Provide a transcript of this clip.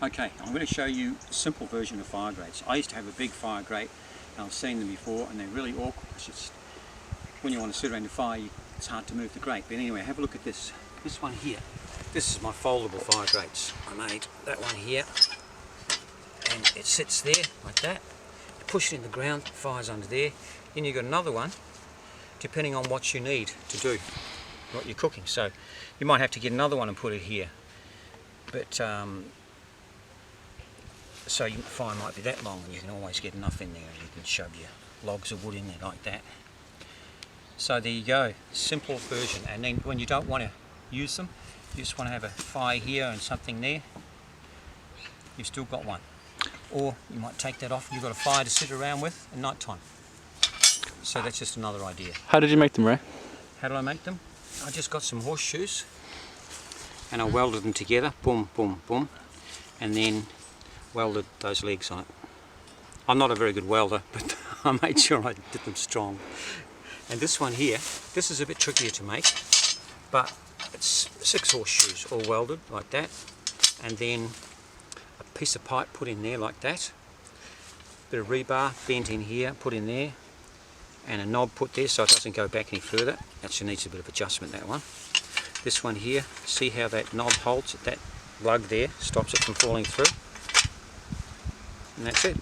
Okay, I'm going to show you a simple version of fire grates. I used to have a big fire grate, and I've seen them before, and they're really awkward. It's just, when you want to sit around the fire, it's hard to move the grate. But anyway, have a look at this. This one here. This is my foldable fire grates. I made that one here, and it sits there like that. You push it in the ground, fire's under there. Then you've got another one, depending on what you need to do, what you're cooking. So you might have to get another one and put it here. But so your fire might be that long, and you can always get enough in there. You can shove your logs of wood in there like that. So there you go, simple version. And then when you don't want to use them, you just want to have a fire here and something there, you've still got one. Or you might take that off and you've got a fire to sit around with at night time. So that's just another idea. How did you make them, Ray? How did I make them? I just got some horseshoes and I welded them together, boom, boom, boom, and then welded those legs on it. I'm not a very good welder, but I made sure I did them strong. And this one here, this is a bit trickier to make, but it's 6 horseshoes all welded like that, and then a piece of pipe put in there like that, bit of rebar bent in here, put in there, and a knob put there so it doesn't go back any further. Actually needs a bit of adjustment, that one. This one here, see how that knob holds it, that lug there stops it from falling through. And that's it.